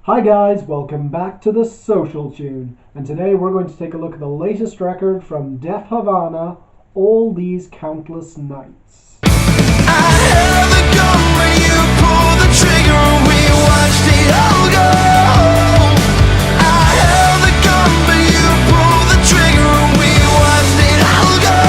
Hi guys, welcome back to the Social Tune, and today we're going to take a look at the latest record from Deaf Havana, All These Countless Nights. I held the gun when you pulled the trigger and we watched it all go. I held the gun but you pulled the trigger and we watched it all go.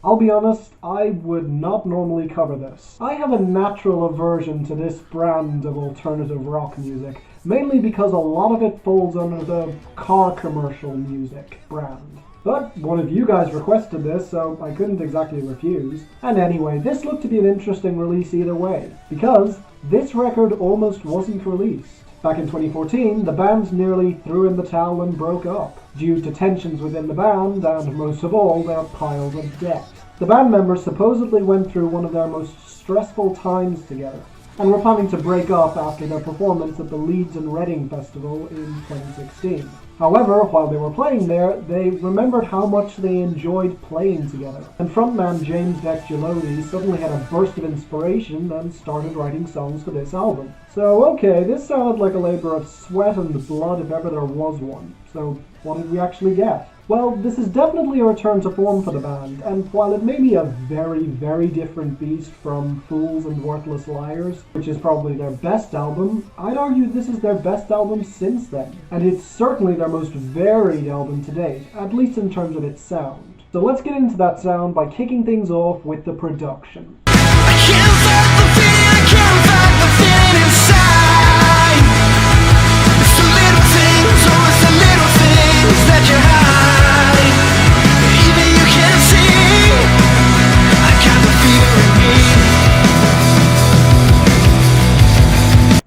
I'll be honest, I would not normally cover this. I have a natural aversion to this brand of alternative rock music, mainly because a lot of it falls under the car commercial music brand. But one of you guys requested this, so I couldn't exactly refuse. And anyway, this looked to be an interesting release either way, because this record almost wasn't released. Back in 2014, the band nearly threw in the towel and broke up, due to tensions within the band and, most of all, their piles of debt. The band members supposedly went through one of their most stressful times together, and were planning to break up after their performance at the Leeds and Reading Festival in 2016. However, while they were playing there, they remembered how much they enjoyed playing together, and frontman James L.O.V.E suddenly had a burst of inspiration and started writing songs for this album. So okay, this sounded like a labor of sweat and blood if ever there was one. So what did we actually get? Well, this is definitely a return to form for the band, and while it may be a very, very different beast from Fools and Worthless Liars, which is probably their best album, I'd argue this is their best album since then. And it's certainly their most varied album to date, at least in terms of its sound. So let's get into that sound by kicking things off with the production. I can't fight the feeling, I can't fight the feeling inside. It's the little things, oh it's the little things that you hide. Even you can't see, I got the fever in me.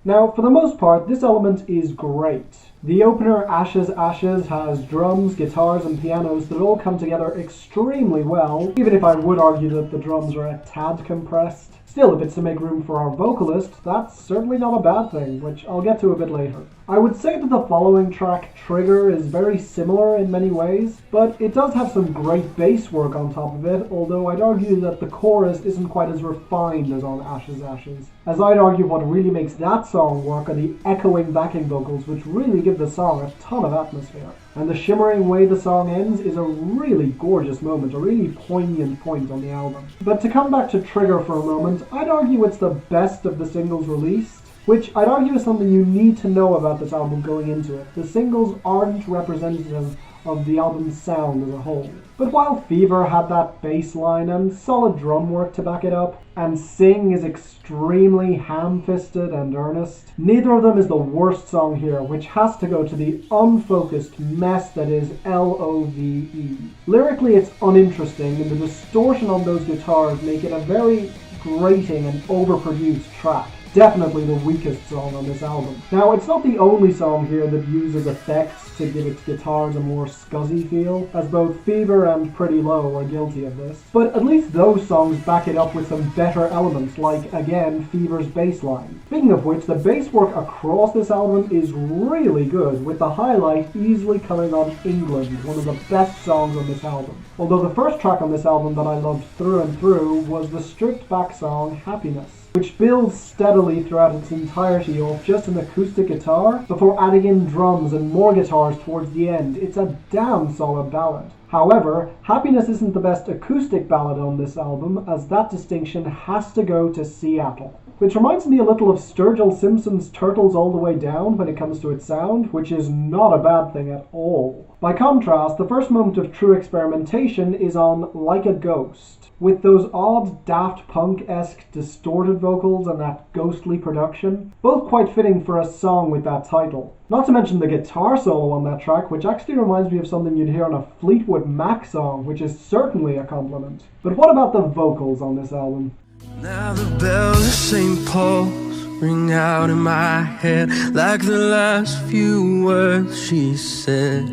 Now, for the most part, this element is great. The opener, Ashes, Ashes, has drums, guitars, and pianos that all come together extremely well, even if I would argue that the drums are a tad compressed. Still, if it's to make room for our vocalist, that's certainly not a bad thing, which I'll get to a bit later. I would say that the following track, Trigger, is very similar in many ways, but it does have some great bass work on top of it, although I'd argue that the chorus isn't quite as refined as on Ashes, Ashes. As I'd argue what really makes that song work are the echoing backing vocals, which really give the song a ton of atmosphere. And the shimmering way the song ends is a really gorgeous moment, a really poignant point on the album. But to come back to Trigger for a moment, I'd argue it's the best of the singles released, which I'd argue is something you need to know about this album going into it. The singles aren't representative of the album's sound as a whole. But while Fever had that bass line and solid drum work to back it up, and Sing is extremely ham-fisted and earnest, neither of them is the worst song here, which has to go to the unfocused mess that is L.O.V.E. Lyrically it's uninteresting, and the distortion on those guitars make it a very grating and overproduced track. Definitely the weakest song on this album. Now, it's not the only song here that uses effects to give its guitars a more scuzzy feel, as both Fever and Pretty Low are guilty of this. But at least those songs back it up with some better elements, like, again, Fever's bass line. Speaking of which, the bass work across this album is really good, with the highlight easily coming on England, one of the best songs on this album. Although the first track on this album that I loved through and through was the stripped back song Happiness, which builds steadily throughout its entirety off just an acoustic guitar before adding in drums and more guitars towards the end. It's a damn solid ballad. However, Happiness isn't the best acoustic ballad on this album, as that distinction has to go to Seattle. Which reminds me a little of Sturgill Simpson's Turtles All the Way Down when it comes to its sound, which is not a bad thing at all. By contrast, the first moment of true experimentation is on Like a Ghost, with those odd Daft Punk-esque distorted vocals and that ghostly production, both quite fitting for a song with that title. Not to mention the guitar solo on that track, which actually reminds me of something you'd hear on a Fleetwood Mac song, which is certainly a compliment. But what about the vocals on this album? Now the bells of St. Paul's ring out in my head like the last few words she said.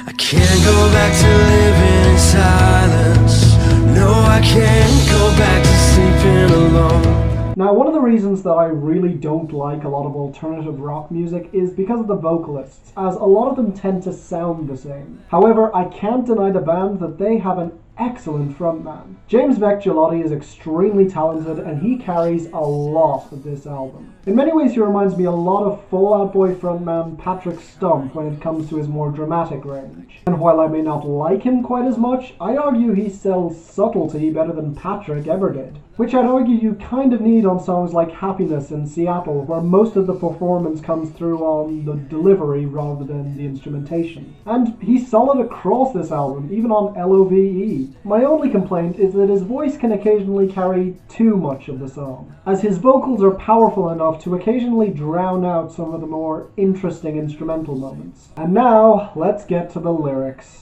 I can't go back to living in silence. No, I can't go back to sleeping alone. Now, one of the reasons that I really don't like a lot of alternative rock music is because of the vocalists, as a lot of them tend to sound the same. However, I can't deny the band that they have an excellent frontman. James Vecchiolotti is extremely talented and he carries a lot of this album. In many ways he reminds me a lot of Fall Out Boy frontman Patrick Stump when it comes to his more dramatic range. And while I may not like him quite as much, I'd argue he sells subtlety better than Patrick ever did. Which I'd argue you kind of need on songs like Happiness and Seattle, where most of the performance comes through on the delivery rather than the instrumentation. And he's solid across this album, even on L.O.V.E. My only complaint is that his voice can occasionally carry too much of the song, as his vocals are powerful enough to occasionally drown out some of the more interesting instrumental moments. And now, let's get to the lyrics.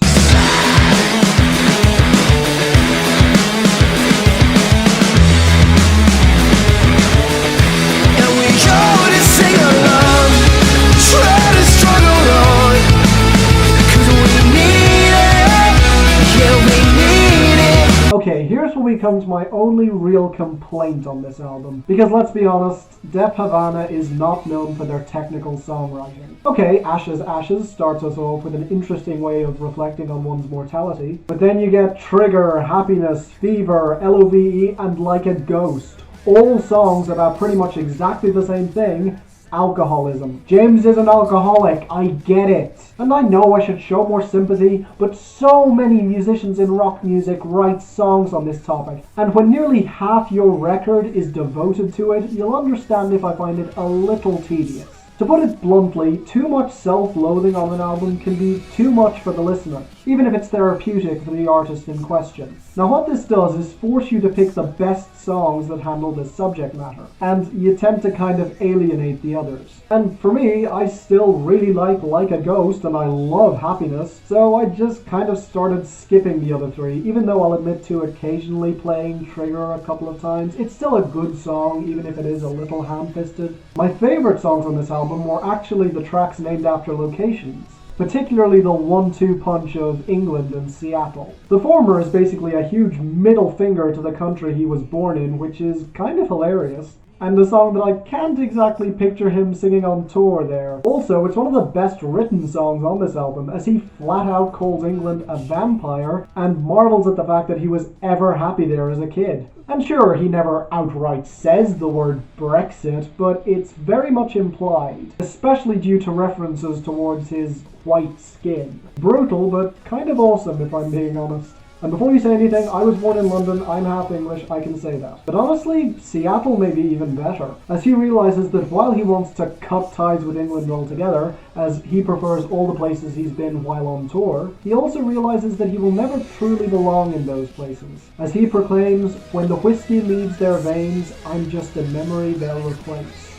Okay, here's where we come to my only real complaint on this album. Because let's be honest, Deaf Havana is not known for their technical songwriting. Okay, Ashes Ashes starts us off with an interesting way of reflecting on one's mortality. But then you get Trigger, Happiness, Fever, L.O.V.E, and Like a Ghost. All songs about pretty much exactly the same thing: alcoholism. James is an alcoholic, I get it. And I know I should show more sympathy, but so many musicians in rock music write songs on this topic, and when nearly half your record is devoted to it, you'll understand if I find it a little tedious. To put it bluntly, too much self-loathing on an album can be too much for the listener, even if it's therapeutic for the artist in question. Now what this does is force you to pick the best songs that handle this subject matter, and you tend to kind of alienate the others. And for me, I still really like a Ghost, and I love Happiness, so I just kind of started skipping the other three, even though I'll admit to occasionally playing Trigger a couple of times. It's still a good song, even if it is a little ham-fisted. My favorite songs on this album were actually the tracks named after locations, particularly the 1-2 punch of England and Seattle. The former is basically a huge middle finger to the country he was born in, which is kind of hilarious, and a song that I can't exactly picture him singing on tour there. Also, it's one of the best written songs on this album, as he flat out calls England a vampire and marvels at the fact that he was ever happy there as a kid. And sure, he never outright says the word Brexit, but it's very much implied, especially due to references towards his white skin. Brutal, but kind of awesome if I'm being honest. And before you say anything, I was born in London, I'm half English, I can say that. But honestly, Seattle may be even better, as he realizes that while he wants to cut ties with England altogether, as he prefers all the places he's been while on tour, he also realizes that he will never truly belong in those places. As he proclaims, when the whiskey leaves their veins, I'm just a memory they'll replace.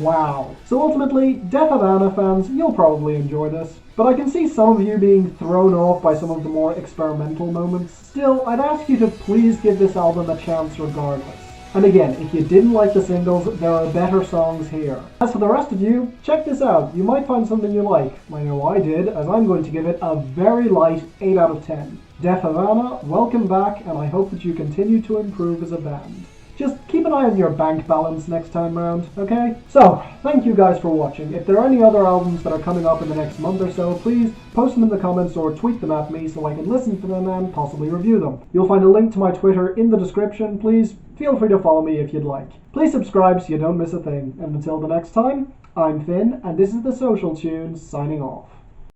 Wow. So ultimately, Deaf Havana fans, you'll probably enjoy this. But I can see some of you being thrown off by some of the more experimental moments. Still, I'd ask you to please give this album a chance regardless. And again, if you didn't like the singles, there are better songs here. As for the rest of you, check this out. You might find something you like. I know I did, as I'm going to give it a very light 8 out of 10. Deaf Havana, welcome back, and I hope that you continue to improve as a band. Just keep an eye on your bank balance next time round, okay? So, thank you guys for watching. If there are any other albums that are coming up in the next month or so, please post them in the comments or tweet them at me so I can listen to them and possibly review them. You'll find a link to my Twitter in the description. Please feel free to follow me if you'd like. Please subscribe so you don't miss a thing. And until the next time, I'm Finn, and this is The Social Tunes, signing off.